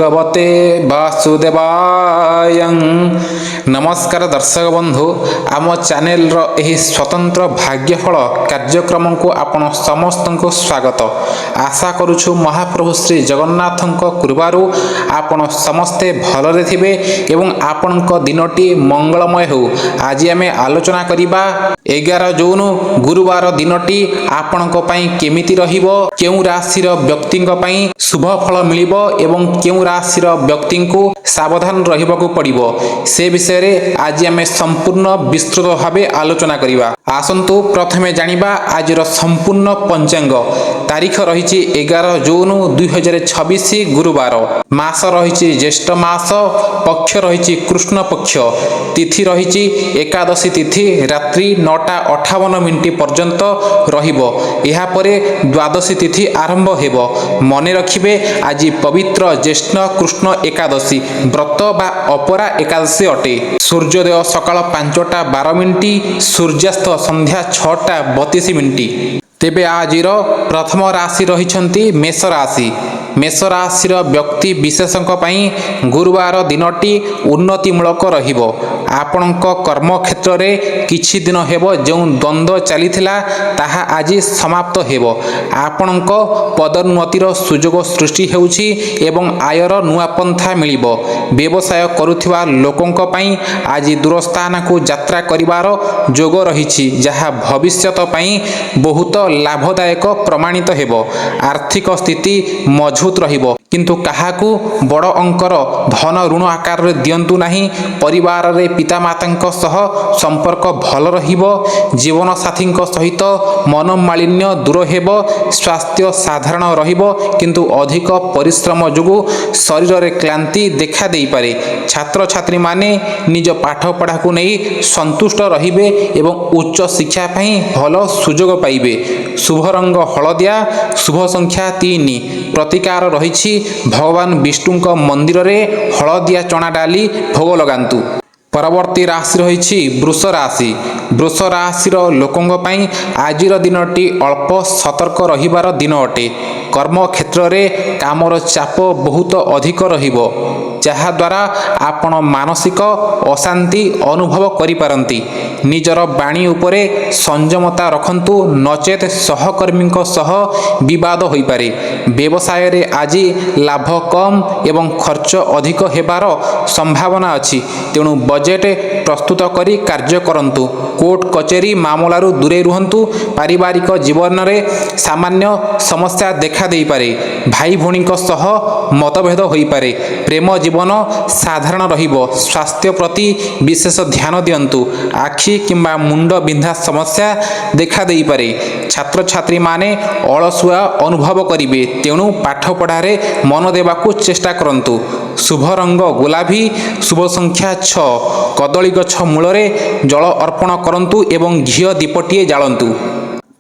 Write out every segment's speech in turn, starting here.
भगवते वासुदेवाय। नमस्कार दर्शक बंधु, आम चैनल यही स्वतंत्र भाग्यफल कार्यक्रम को आपण समस्त को स्वागत। आशा करुछु महाप्रभु श्री जगन्नाथ कृपारू आपण समस्ते भलरे थिबे एवं आपणक दिनटी मंगलमय हो। आज आम आलोचना करिबा 11 जून गुरुवार दिनटी आपणक पई केमिति रहिबो, केउ राशिर व्यक्तिंक पई शुभ फल मिलिबो एवं केउ राशिर व्यक्ति को सावधान रहिबाकू पड़िबो, से विषय रे आज आम संपूर्ण विस्तृत भाव आलोचना करिबा। आसंतु प्रथमे जानिबा आजिर संपूर्ण पंचांग। तारीख रहिछि 11 जून 2026 गुरुवार। मास रहिछि ज्येष्ठ मास, पक्ष रहिछि कृष्ण पक्ष, तिथि रहिछि एकादशी तिथि रात्रि 9:58 पर्यंत रहिबो। एहा परे द्वादशी तिथि आरंभ हेबो। मने रखिबे आज पवित्र ज्येष्ठ कृष्ण एकादशी व्रत बा अपरा एकादशी अटे। सूर्योदय सकाळ 5:12, सूर्यास्त संध्या 6:32। तेबे आजिर प्रथम राशि रहिछंती मेष राशि। मेष राशिर व्यक्ति विशेषक पई गुरुवार दिनटी उन्नतिमूलक रहिबो। आपणक कर्म क्षेत्र रे किछि दिन हेबो जो द्वंद्व चलीथिला ताहा आज समाप्त हेबो। आपणक पदोन्नतिर सुजोग सृष्टि हेउछि एवं आयर नुआ पंथा मिलिबो। व्यवसाय करुथिबा लोकंक पई आज दूरस्थान को यात्रा करिवार जोग रहिछि, जहा भविष्यत पई बहुत लाभदायक प्रमाणित हेबो। आर्थिक स्थिति मजबूत रहिबो, किंतु काहाकू बड़ अंकर धन ऋण आकार रे दियंतु नाही। परिवार रे पितामातांक सह संपर्क भल रहिबो। जीवन साथींक सहित मनोमालिन्य दूर हेबो। स्वास्थ्य साधारण रहिबो, किंतु अधिक परिश्रम जोगु शरीर रे क्लांति देखा देई पारे। छात्र छात्री माने निज पाठ पढ़ा को नहीं संतुष्ट रहिबे एवं उच्च शिक्षा पई भल सुजोग पाइबे। शुभ रंग हलदिया, शुभ संख्या 3। प्रतिकार रहिछि भगवान विष्णुक मंदिर रे हलदिया चना डाली भोग लगांतु। परवर्ती राशि रहिछि वृष राशि। वृष राशिर लोकंक पई आजिर दिनटी अल्प सतर्क रहिबार दिन अटे। कर्म क्षेत्र रे कामर चाप बहुत अधिक रहिबो, जहा द्वारा आपण मानसिक अशांति अनुभव करि पारंती। निजर बाणी उपरे संयमता रखंतु, नचेत सहकर्मीक सह विवाद होई पारे। व्यवसाय रे आज लाभ कम एवं खर्च अधिक हेबार संभावना अछि, तेणु बजेट प्रस्तुत करी कार्य करंतु। कोर्ट कचेरी मामलारू दूरे रुहंतु। पारिवारिक जीवन रे सामान्य समस्या देखा देई पारे। भाई भौणीक सह मतभेद होई पारे। प्रेम जीवन साधारण रहिबो। स्वास्थ्य प्रति विशेष ध्यान दियंतु। आखि किंबा मुंड बिंधा समस्या देखा देई पारे। छात्र छात्री माने अलसुआ अनुभव करिवे, तेणु पाठ पढ़ारे मन देबाकू चेष्टा करंतु। शुभ रंग गुलाबी, शुभ संख्या 6। कदली गछ मूलरे जल अर्पण करंतु एवं घियो दीपटिए जालंतु।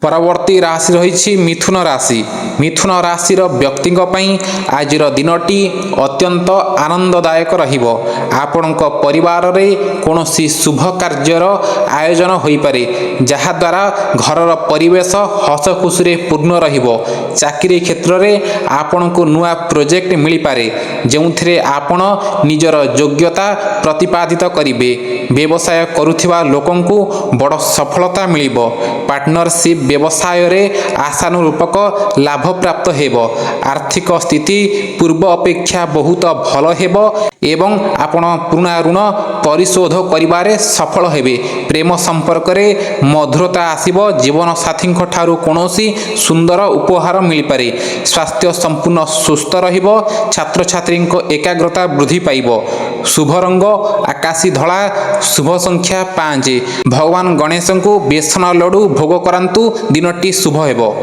परवर्ती राशि रहिछि मिथुन राशि। मिथुन राशिर व्यक्तिंक पई आजिर दिनटी अत्यंत आनंददायक रहिबो। आपणक परिवार रे कोनोसी शुभ कार्यर आयोजन होई पारे, जहा द्वारा घरर परिवेश हस खुशी पूर्ण रहिबो। चाकरी क्षेत्र रे आपणको नुआ प्रोजेक्ट मिली पारे, जेउथिरे आपण निजर योग्यता प्रतिपादित करिवे। व्यवसाय करुथिबा लोकंकु बड़ सफलता मिलिबो। पार्टनरशिप व्यवसाय रे आशानुरूपक लाभ प्राप्त हेबो। आर्थिक स्थिति पूर्व अपेक्षा बहुत भल हेबो एवं आपण पुराना ऋण परिशोध करिबारे सफल हेबे। प्रेम संपर्क रे मधुरता आसीबो। जीवन साथींक ठारू कोनोसी सुंदर उपहार मिल पारे। स्वास्थ्य संपूर्ण सुस्थ रहिबो। छात्र छात्रींक एकाग्रता वृद्धि पाइबो। शुभ रंग आकाशी धला, शुभ संख्या 5। भगवान गणेशंकु बेसन लड्डू भोग करांतु, दिनटी शुभ हेबो।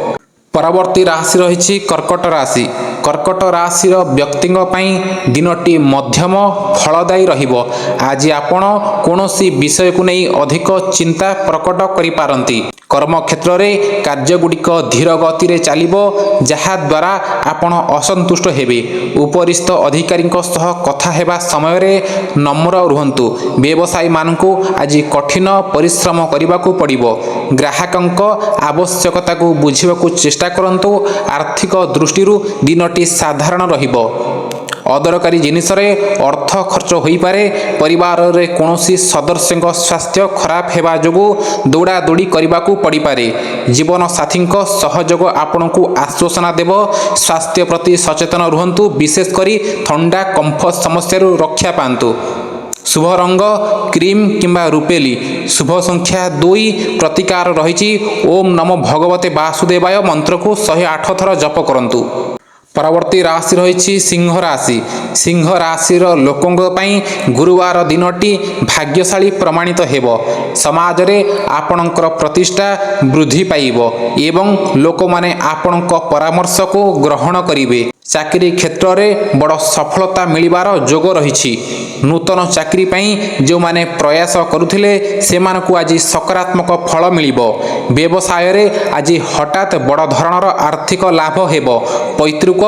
परवर्ती राशि रहिछि कर्कट राशि। कर्कट राशिर व्यक्तिंक पई दिनटी मध्यम फलदायी रहिबो। आज आपण कोनोसी विषय को नहीं अधिक चिंता प्रकट करि पारंती। कर्म क्षेत्र रे कार्य गुड़िक धीर गति रे चलिबो, जहा द्वारा आपण असंतुष्ट हेबे। उपरिस्थ अधिकारी सह कथा हेबा समय रे नम्र रुहंतु। व्यवसायी मानकु आज कठिन परिश्रम करिबाकू पड़िबो। ग्राहकंक आवश्यकता को बुझिबाकू चेष्टा करंतु। आर्थिक दृष्टि दिनटी साधारण रहिबो। ଅଦରକାରୀ ଜିନିଷରେ ଅର୍ଥ ଖର୍ଚ୍ଚ ହୋଇପାରେ। ପରିବାରରେ କୌଣସି ସଦସ୍ୟଙ୍କ ସ୍ୱାସ୍ଥ୍ୟ ଖରାପ ହେବା ଯୋଗୁଁ ଦୌଡ଼ାଦୌଡ଼ି କରିବାକୁ ପଡ଼ିପାରେ। ଜୀବନସାଥୀଙ୍କ ସହଯୋଗ ଆପଣଙ୍କୁ ଆଶ୍ୱାସନା ଦେବ। ସ୍ୱାସ୍ଥ୍ୟ ପ୍ରତି ସଚେତନ ରୁହନ୍ତୁ, ବିଶେଷ କରି ଥଣ୍ଡା କମ୍ଫ ସମସ୍ୟାରୁ ରକ୍ଷା ପାଆନ୍ତୁ। ଶୁଭ ରଙ୍ଗ କ୍ରିମ୍ କିମ୍ବା ରୂପେଲି। ଶୁଭ ସଂଖ୍ୟା 2। ପ୍ରତିକାର ରହିଛି ଓମ୍ ନମୋ ଭଗବତେ ବାସୁଦେବାୟ ମନ୍ତ୍ରକୁ 108 ଥର ଜପ କରନ୍ତୁ। ପରବର୍ତ୍ତୀ ରାଶି ରହିଛି ସିଂହ ରାଶି। ସିଂହ ରାଶିର ଲୋକଙ୍କ ପାଇଁ ଗୁରୁବାର ଦିନଟି ଭାଗ୍ୟଶାଳୀ ପ୍ରମାଣିତ ହେବ। ସମାଜରେ ଆପଣଙ୍କର ପ୍ରତିଷ୍ଠା ବୃଦ୍ଧି ପାଇବ ଏବଂ ଲୋକମାନେ ଆପଣଙ୍କ ପରାମର୍ଶକୁ ଗ୍ରହଣ କରିବେ। ଚାକିରି କ୍ଷେତ୍ରରେ ବଡ଼ ସଫଳତା ମିଳିବାର ଯୋଗ ରହିଛି। ନୂତନ ଚାକିରି ପାଇଁ ଯେଉଁମାନେ ପ୍ରୟାସ କରୁଥିଲେ ସେମାନଙ୍କୁ ଆଜି ସକାରାତ୍ମକ ଫଳ ମିଳିବ। ବ୍ୟବସାୟରେ ଆଜି ହଠାତ୍ ବଡ଼ ଧରଣର ଆର୍ଥିକ ଲାଭ ହେବ। ପୈତୃକ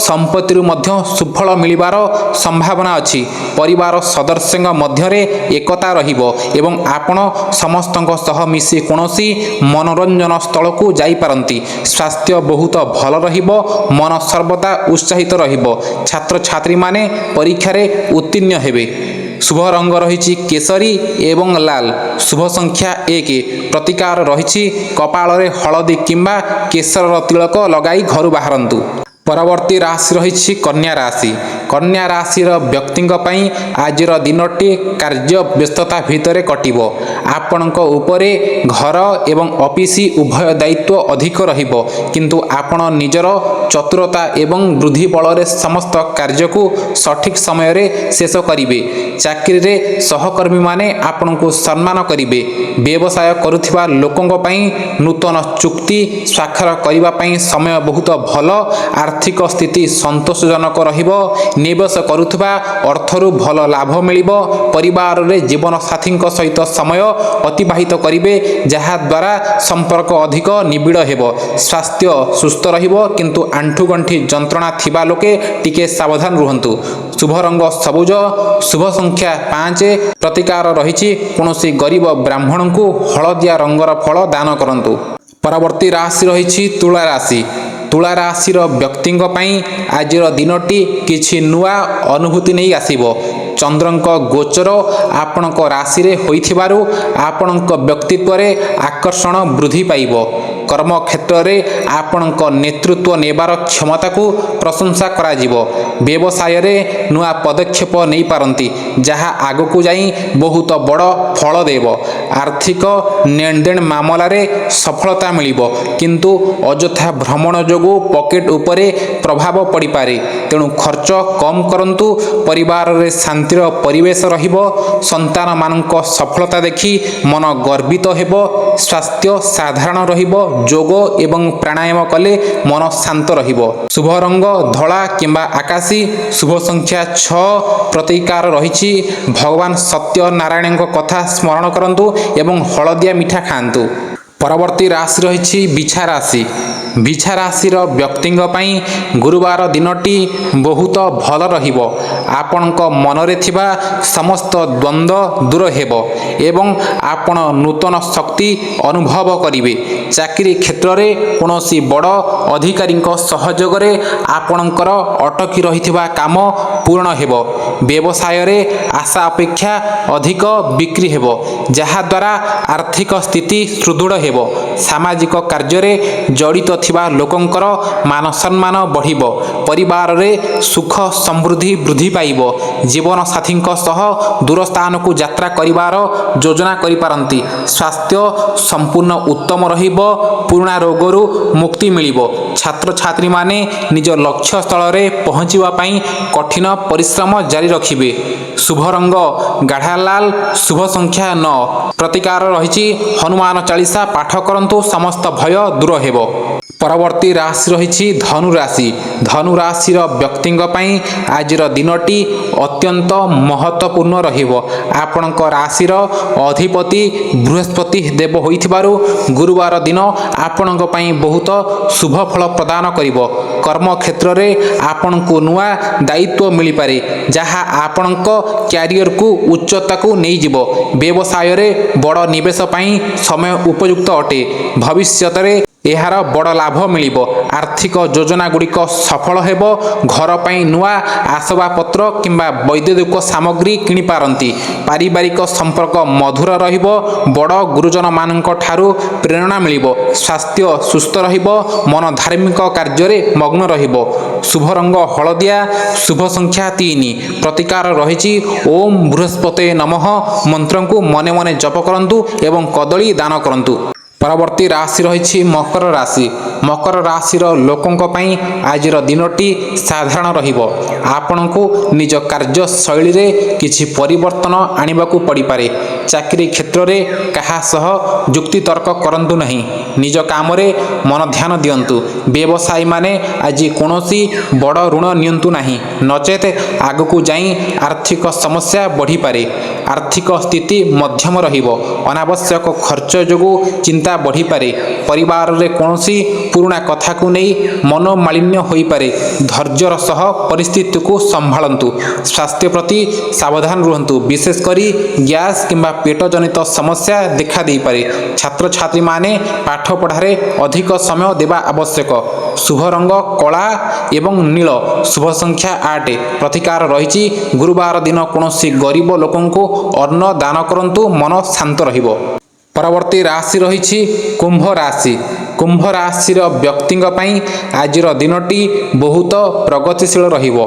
ସମ୍ପତ୍ତିରୁ ମଧ୍ୟ ସୁଫଳ ମିଳିବାର ସମ୍ଭାବନା ଅଛି। ପରିବାର ସଦସ୍ୟଙ୍କ ମଧ୍ୟରେ ଏକତା ରହିବ ଏବଂ ଆପଣ ସମସ୍ତଙ୍କ ସହ ମିଶି କୌଣସି ମନୋରଞ୍ଜନ ସ୍ଥଳକୁ ଯାଇପାରନ୍ତି। ସ୍ୱାସ୍ଥ୍ୟ ବହୁତ ଭଲ ରହିବ। ମନ ସର୍ବଦା ଉତ୍ସାହିତ ରହିବ। ଛାତ୍ରଛାତ୍ରୀମାନେ ପରୀକ୍ଷାରେ ଉତ୍ତୀର୍ଣ୍ଣ ହେବେ। ଶୁଭ ରଙ୍ଗ ରହିଛି କେଶରୀ ଏବଂ ଲାଲ। ଶୁଭ ସଂଖ୍ୟା 1। ପ୍ରତିକାର ରହିଛି କପାଳରେ ହଳଦୀ କିମ୍ବା କେଶରର ତିଳକ ଲଗାଇ ଘରୁ ବାହାରନ୍ତୁ। ପରବର୍ତ୍ତୀ ରାଶି ରହିଛି କନ୍ୟା ରାଶି। କନ୍ୟା ରାଶିର ବ୍ୟକ୍ତିଙ୍କ ପାଇଁ ଆଜିର ଦିନଟି କାର୍ଯ୍ୟ ବ୍ୟସ୍ତତା ଭିତରେ କଟିବ। ଆପଣଙ୍କ ଉପରେ ଘର ଏବଂ ଅଫିସ ଉଭୟ ଦାୟିତ୍ୱ ଅଧିକ ରହିବ, କିନ୍ତୁ ଆପଣ ନିଜର ଚତୁରତା ଏବଂ ବୁଦ୍ଧି ବଳରେ ସମସ୍ତ କାର୍ଯ୍ୟକୁ ସଠିକ୍ ସମୟରେ ଶେଷ କରିବେ। ଚାକିରିରେ ସହକର୍ମୀମାନେ ଆପଣଙ୍କୁ ସମ୍ମାନ କରିବେ। ବ୍ୟବସାୟ କରୁଥିବା ଲୋକଙ୍କ ପାଇଁ ନୂତନ ଚୁକ୍ତି ସ୍ୱାକ୍ଷର କରିବା ପାଇଁ ସମୟ ବହୁତ ଭଲ। ଆର୍ଥିକ ସ୍ଥିତି ସନ୍ତୋଷଜନକ ରହିବ। ନିବେଶ କରୁଥିବା ଅର୍ଥରୁ ଭଲ ଲାଭ ମିଳିବ। ପରିବାରରେ ଜୀବନସାଥୀଙ୍କ ସହିତ ସମୟ ଅତିବାହିତ କରିବେ, ଯାହାଦ୍ୱାରା ସମ୍ପର୍କ ଅଧିକ ନିବିଡ଼ ହେବ। ସ୍ୱାସ୍ଥ୍ୟ ସୁସ୍ଥ ରହିବ, କିନ୍ତୁ ଆଣ୍ଠୁଗଣ୍ଠି ଯନ୍ତ୍ରଣା ଥିବା ଲୋକେ ଟିକେ ସାବଧାନ ରୁହନ୍ତୁ। ଶୁଭ ରଙ୍ଗ ସବୁଜ। ଶୁଭ ସଂଖ୍ୟା 5। ପ୍ରତିକାର ରହିଛି କୌଣସି ଗରିବ ବ୍ରାହ୍ମଣଙ୍କୁ ହଳଦିଆ ରଙ୍ଗର ଫଳ ଦାନ କରନ୍ତୁ। ପରବର୍ତ୍ତୀ ରାଶି ରହିଛି ତୁଳା ରାଶି। ତୁଳା ରାଶିର ବ୍ୟକ୍ତିଙ୍କ ପାଇଁ ଆଜିର ଦିନଟି କିଛି ନୂଆ ଅନୁଭୂତି ନେଇ ଆସିବ। ଚନ୍ଦ୍ରଙ୍କ ଗୋଚର ଆପଣଙ୍କ ରାଶିରେ ହୋଇଥିବାରୁ ଆପଣଙ୍କ ବ୍ୟକ୍ତିତ୍ୱରେ ଆକର୍ଷଣ ବୃଦ୍ଧି ପାଇବ। କର୍ମକ୍ଷେତ୍ରରେ ଆପଣଙ୍କ ନେତୃତ୍ୱ ନେବାର କ୍ଷମତାକୁ ପ୍ରଶଂସା କରାଯିବ। ବ୍ୟବସାୟରେ ନୂଆ ପଦକ୍ଷେପ ନେଇପାରନ୍ତି, ଯାହା ଆଗକୁ ଯାଇ ବହୁତ ବଡ଼ ଫଳ ଦେବ। ଆର୍ଥିକ ନେଣଦେଣ ମାମଲାରେ ସଫଳତା ମିଳିବ, କିନ୍ତୁ ଅଯଥା ଭ୍ରମଣ ଯୋଗୁଁ ପକେଟ ଉପରେ ପ୍ରଭାବ ପଡ଼ିପାରେ। ତେଣୁ ଖର୍ଚ୍ଚ କମ୍ କରନ୍ତୁ। ପରିବାରରେ ଶାନ୍ତିର ପରିବେଶ ରହିବ। ସନ୍ତାନମାନଙ୍କ ସଫଳତା ଦେଖି ମନ ଗର୍ବିତ ହେବ। ସ୍ୱାସ୍ଥ୍ୟ ସାଧାରଣ ରହିବ। ଯୋଗ ଏବଂ ପ୍ରାଣାୟାମ କଲେ ମନ ଶାନ୍ତ ରହିବ। ଶୁଭ ରଙ୍ଗ ଧଳା କିମ୍ବା ଆକାଶୀ। ଶୁଭ ସଂଖ୍ୟା 6। ପ୍ରତିକାର ରହିଛି ଭଗବାନ ସତ୍ୟନାରାୟଣଙ୍କ କଥା ସ୍ମରଣ କରନ୍ତୁ ଏବଂ ହଳଦିଆ ମିଠା ଖାଆନ୍ତୁ। ପରବର୍ତ୍ତୀ ରାଶି ରହିଛି ବିଛା ରାଶି। ବିଛା ରାଶିର ବ୍ୟକ୍ତିଙ୍କ ପାଇଁ ଗୁରୁବାର ଦିନଟି ବହୁତ ଭଲ ରହିବ। ଆପଣଙ୍କ ମନରେ ଥିବା ସମସ୍ତ ଦ୍ୱନ୍ଦ୍ୱ ଦୂର ହେବ ଏବଂ ଆପଣ ନୂତନ ଶକ୍ତି ଅନୁଭବ କରିବେ। ଚାକିରି କ୍ଷେତ୍ରରେ କୌଣସି ବଡ଼ ଅଧିକାରୀଙ୍କ ସହଯୋଗରେ ଆପଣଙ୍କର ଅଟକି ରହିଥିବା କାମ ପୂରଣ ହେବ। ବ୍ୟବସାୟରେ ଆଶା ଅପେକ୍ଷା ଅଧିକ ବିକ୍ରି ହେବ, ଯାହାଦ୍ୱାରା ଆର୍ଥିକ ସ୍ଥିତି ସୁଦୃଢ଼ ହେବ। ସାମାଜିକ କାର୍ଯ୍ୟରେ ଜଡ଼ିତ ଥିବା ଲୋକଙ୍କର ମାନସମ୍ମାନ ବଢ଼ିବ। ପରିବାରରେ ସୁଖ ସମୃଦ୍ଧି ବୃଦ୍ଧି ପାଇବ। ଜୀବନସାଥୀଙ୍କ ସହ ଦୂର ସ୍ଥାନକୁ ଯାତ୍ରା କରିବାର ଯୋଜନା କରିପାରନ୍ତି। ସ୍ୱାସ୍ଥ୍ୟ ସମ୍ପୂର୍ଣ୍ଣ ଉତ୍ତମ ରହିବ। ପୁରୁଣା ରୋଗରୁ ମୁକ୍ତି ମିଳିବ। ଛାତ୍ରଛାତ୍ରୀମାନେ ନିଜ ଲକ୍ଷ୍ୟସ୍ଥଳରେ ପହଞ୍ଚିବା ପାଇଁ କଠିନ ପରିଶ୍ରମ ଜାରି ରଖିବେ। ଶୁଭ ରଙ୍ଗ ଗାଢ଼ା ଲାଲ। ଶୁଭ ସଂଖ୍ୟା 9। ପ୍ରତିକାର ରହିଛି ହନୁମାନ ଚାଳିଶା ପାଠ କରନ୍ତୁ, ସମସ୍ତ ଭୟ ଦୂର ହେବ। ପରବର୍ତ୍ତୀ ରାଶି ରହିଛି ଧନୁ ରାଶି। ଧନୁ ରାଶିର ବ୍ୟକ୍ତିଙ୍କ ପାଇଁ ଆଜିର ଦିନଟି ଅତ୍ୟନ୍ତ ମହତ୍ତ୍ୱପୂର୍ଣ୍ଣ ରହିବ। ଆପଣଙ୍କ ରାଶିର ଅଧିପତି ବୃହସ୍ପତି ଦେବ ହୋଇଥିବାରୁ ଗୁରୁବାର ଦିନ ଆପଣଙ୍କ ପାଇଁ ବହୁତ ଶୁଭ ଫଳ ପ୍ରଦାନ କରିବ। କର୍ମକ୍ଷେତ୍ରରେ ଆପଣଙ୍କୁ ନୂଆ ଦାୟିତ୍ୱ ମିଳିପାରେ, ଯାହା ଆପଣଙ୍କ କ୍ୟାରିୟରକୁ ଉଚ୍ଚତାକୁ ନେଇଯିବ। ବ୍ୟବସାୟରେ ବଡ଼ ନିବେଶ ପାଇଁ ସମୟ ଉପଯୁକ୍ତ ଅଟେ। ଭବିଷ୍ୟତରେ ଏହାର ବଡ଼ ଲାଭ ମିଳିବ। ଆର୍ଥିକ ଯୋଜନା ଗୁଡ଼ିକ ସଫଳ ହେବ। ଘର ପାଇଁ ନୂଆ ଆସବାବପତ୍ର କିମ୍ବା ବୈଦ୍ୟୁତିକ ସାମଗ୍ରୀ କିଣିପାରନ୍ତି। ପାରିବାରିକ ସମ୍ପର୍କ ମଧୁର ରହିବ। ବଡ଼ ଗୁରୁଜନମାନଙ୍କ ଠାରୁ ପ୍ରେରଣା ମିଳିବ। ସ୍ୱାସ୍ଥ୍ୟ ସୁସ୍ଥ ରହିବ। ମନ ଧାର୍ମିକ କାର୍ଯ୍ୟରେ ମଗ୍ନ ରହିବ। ଶୁଭ ରଙ୍ଗ ହଳଦିଆ। ଶୁଭ ସଂଖ୍ୟା 3। ପ୍ରତିକାର ରହିଛି ଓମ୍ ବୃହସ୍ପତେ ନମଃ ମନ୍ତ୍ରକୁ ମନେ ମନେ ଜପ କରନ୍ତୁ ଏବଂ କଦଳୀ ଦାନ କରନ୍ତୁ। ପରବର୍ତ୍ତୀ ରାଶି ରହିଛି ମକର ରାଶି। ମକର ରାଶିର ଲୋକଙ୍କ ପାଇଁ ଆଜିର ଦିନଟି ସାଧାରଣ ରହିବ। ଆପଣଙ୍କୁ ନିଜ କାର୍ଯ୍ୟଶୈଳୀରେ କିଛି ପରିବର୍ତ୍ତନ ଆଣିବାକୁ ପଡ଼ିପାରେ। ଚାକିରି କ୍ଷେତ୍ରରେ କାହା ସହ ଯୁକ୍ତିତର୍କ କରନ୍ତୁ ନାହିଁ। ନିଜ କାମରେ ମନ ଧ୍ୟାନ ଦିଅନ୍ତୁ। ବ୍ୟବସାୟୀମାନେ ଆଜି କୌଣସି ବଡ଼ ଋଣ ନିଅନ୍ତୁ ନାହିଁ, ନଚେତ୍ ଆଗକୁ ଯାଇ ଆର୍ଥିକ ସମସ୍ୟା ବଢ଼ିପାରେ। ଆର୍ଥିକ ସ୍ଥିତି ମଧ୍ୟମ ରହିବ। ଅନାବଶ୍ୟକ ଖର୍ଚ୍ଚ ଯୋଗୁଁ ଚିନ୍ତା ବଢ଼ିପାରେ। ପରିବାରରେ କୌଣସି ପୁରୁଣା କଥାକୁ ନେଇ ମନୋମାଳିନ୍ୟ ହୋଇପାରେ। ଧୈର୍ଯ୍ୟର ସହ ପରିସ୍ଥିତିକୁ ସମ୍ଭାଳନ୍ତୁ। ସ୍ୱାସ୍ଥ୍ୟ ପ୍ରତି ସାବଧାନ ରୁହନ୍ତୁ। ବିଶେଷ କରି ଗ୍ୟାସ୍ କିମ୍ବା ପେଟଜନିତ ସମସ୍ୟା ଦେଖାଦେଇପାରେ। ଛାତ୍ରଛାତ୍ରୀମାନେ ପାଠପଢ଼ାରେ ଅଧିକ ସମୟ ଦେବା ଆବଶ୍ୟକ। ଶୁଭ ରଙ୍ଗ କଳା ଏବଂ ନୀଳ। ଶୁଭ ସଂଖ୍ୟା 8। ପ୍ରତିକାର ରହିଛି ଗୁରୁବାର ଦିନ କୌଣସି ଗରିବ ଲୋକଙ୍କୁ ଅନ୍ନ ଦାନ କରନ୍ତୁ। ମନ ଶାନ୍ତ ରହିବ। ପରବର୍ତ୍ତୀ ରାଶି ରହିଛି କୁମ୍ଭ ରାଶି। କୁମ୍ଭ ରାଶିର ବ୍ୟକ୍ତିଙ୍କ ପାଇଁ ଆଜିର ଦିନଟି ବହୁତ ପ୍ରଗତିଶୀଳ ରହିବ।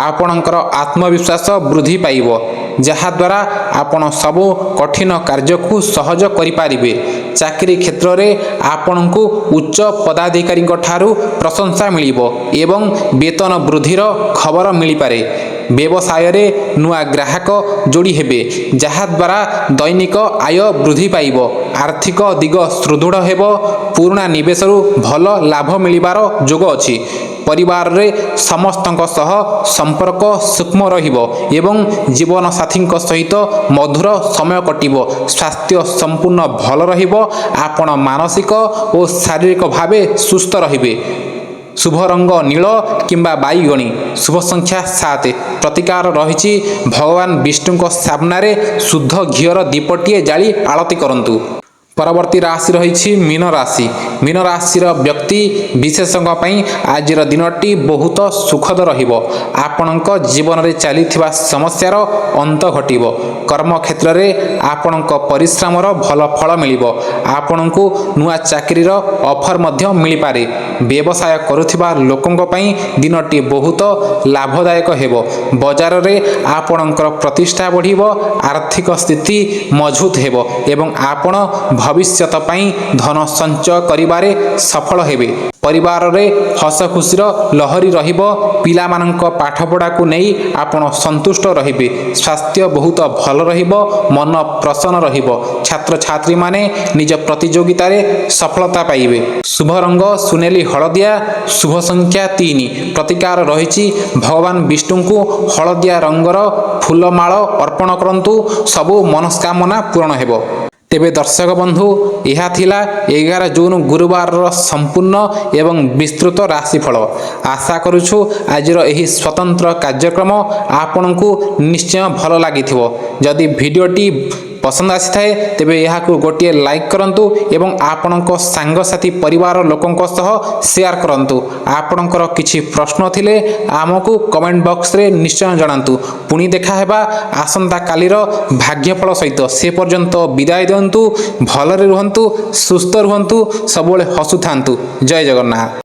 ଆପଣଙ୍କର ଆତ୍ମବିଶ୍ୱାସ ବୃଦ୍ଧି ପାଇବ, ଯାହାଦ୍ୱାରା ଆପଣ ସବୁ କଠିନ କାର୍ଯ୍ୟକୁ ସହଜ କରିପାରିବେ। ଚାକିରି କ୍ଷେତ୍ରରେ ଆପଣଙ୍କୁ ଉଚ୍ଚ ପଦାଧିକାରୀଙ୍କ ଠାରୁ ପ୍ରଶଂସା ମିଳିବ ଏବଂ ବେତନ ବୃଦ୍ଧିର ଖବର ମିଳିପାରେ। ବ୍ୟବସାୟରେ ନୂଆ ଗ୍ରାହକ ଯୋଡ଼ି ହେବେ, ଯାହାଦ୍ୱାରା ଦୈନିକ ଆୟ ବୃଦ୍ଧି ପାଇବ। ଆର୍ଥିକ ଦିଗ ସୁଦୃଢ଼ ହେବ। ପୁରୁଣା ନିବେଶରୁ ଭଲ ଲାଭ ମିଳିବାର ଯୋଗ ଅଛି। ପରିବାରରେ ସମସ୍ତଙ୍କ ସହ ସମ୍ପର୍କ ସୂକ୍ଷ୍ମ ରହିବ ଏବଂ ଜୀବନସାଥୀଙ୍କ ସହିତ ମଧୁର ସମୟ କଟିବ। ସ୍ୱାସ୍ଥ୍ୟ ସମ୍ପୂର୍ଣ୍ଣ ଭଲ ରହିବ। ଆପଣ ମାନସିକ ଓ ଶାରୀରିକ ଭାବେ ସୁସ୍ଥ ରହିବେ। ଶୁଭ ରଙ୍ଗ ନୀଳ କିମ୍ବା ବାଇଗଣୀ। ଶୁଭ ସଂଖ୍ୟା 7। ପ୍ରତିକାର ରହିଛି ଭଗବାନ ବିଷ୍ଣୁଙ୍କ ସାମ୍ନାରେ ଶୁଦ୍ଧ ଘିଅର ଦୀପଟିଏ ଜାଳି ଆଳତି କରନ୍ତୁ। ପରବର୍ତ୍ତୀ ରାଶି ରହିଛି ମୀନ ରାଶି। ମୀନ ରାଶିର ବ୍ୟକ୍ତି ବିଶେଷଙ୍କ ପାଇଁ ଆଜିର ଦିନଟି ବହୁତ ସୁଖଦ ରହିବ। ଆପଣଙ୍କ ଜୀବନରେ ଚାଲିଥିବା ସମସ୍ୟାର ଅନ୍ତ ଘଟିବ। କର୍ମକ୍ଷେତ୍ରରେ ଆପଣଙ୍କ ପରିଶ୍ରମର ଭଲ ଫଳ ମିଳିବ। ଆପଣଙ୍କୁ ନୂଆ ଚାକିରିର ଅଫର ମଧ୍ୟ ମିଳିପାରେ। ବ୍ୟବସାୟ କରୁଥିବା ଲୋକଙ୍କ ପାଇଁ ଦିନଟି ବହୁତ ଲାଭଦାୟକ ହେବ। ବଜାରରେ ଆପଣଙ୍କର ପ୍ରତିଷ୍ଠା ବଢ଼ିବ। ଆର୍ଥିକ ସ୍ଥିତି ମଜବୁତ ହେବ ଏବଂ ଆପଣ ଭବିଷ୍ୟତ ପାଇଁ ଧନ ସଞ୍ଚୟ କରିବାରେ ସଫଳ ହେବେ। ପରିବାରରେ ହସ ଖୁସିର ଲହରୀ ରହିବ। ପିଲାମାନଙ୍କ ପାଠପଢ଼ାକୁ ନେଇ ଆପଣ ସନ୍ତୁଷ୍ଟ ରହିବେ। ସ୍ୱାସ୍ଥ୍ୟ ବହୁତ ଭଲ ରହିବ। ମନ ପ୍ରସନ୍ନ ରହିବ। ଛାତ୍ରଛାତ୍ରୀମାନେ ନିଜ ପ୍ରତିଯୋଗିତାରେ ସଫଳତା ପାଇବେ। ଶୁଭ ରଙ୍ଗ ସୁନେଲି ହଳଦିଆ। ଶୁଭ ସଂଖ୍ୟା 3। ପ୍ରତିକାର ରହିଛି ଭଗବାନ ବିଷ୍ଣୁଙ୍କୁ ହଳଦିଆ ରଙ୍ଗର ଫୁଲମାଳ ଅର୍ପଣ କରନ୍ତୁ। ସବୁ ମନସ୍କାମନା ପୂରଣ ହେବ। ତେବେ ଦର୍ଶକ ବନ୍ଧୁ, ଏହା ଥିଲା 11 ଜୁନ୍ ଗୁରୁବାରର ସମ୍ପୂର୍ଣ୍ଣ ଏବଂ ବିସ୍ତୃତ ରାଶିଫଳ। ଆଶା କରୁଛୁ ଆଜିର ଏହି ସ୍ୱତନ୍ତ୍ର କାର୍ଯ୍ୟକ୍ରମ ଆପଣଙ୍କୁ ନିଶ୍ଚୟ ଭଲ ଲାଗିଥିବ। ଯଦି ଭିଡ଼ିଓଟି ପସନ୍ଦ ଆସିଥାଏ ତେବେ ଏହାକୁ ଗୋଟିଏ ଲାଇକ୍ କରନ୍ତୁ ଏବଂ ଆପଣଙ୍କ ସାଙ୍ଗସାଥି ପରିବାର ଲୋକଙ୍କ ସହ ସେୟାର କରନ୍ତୁ। ଆପଣଙ୍କର କିଛି ପ୍ରଶ୍ନ ଥିଲେ ଆମକୁ କମେଣ୍ଟ ବକ୍ସରେ ନିଶ୍ଚୟ ଜଣାନ୍ତୁ। ପୁଣି ଦେଖା ହେବା ଆସନ୍ତାକାଲିର ଭାଗ୍ୟଫଳ ସହିତ। ସେ ପର୍ଯ୍ୟନ୍ତ ବିଦାୟ ଦିଅନ୍ତୁ। ଭଲରେ ରୁହନ୍ତୁ, ସୁସ୍ଥ ରୁହନ୍ତୁ, ସବୁବେଳେ ହସୁଥାନ୍ତୁ। ଜୟ ଜଗନ୍ନାଥ।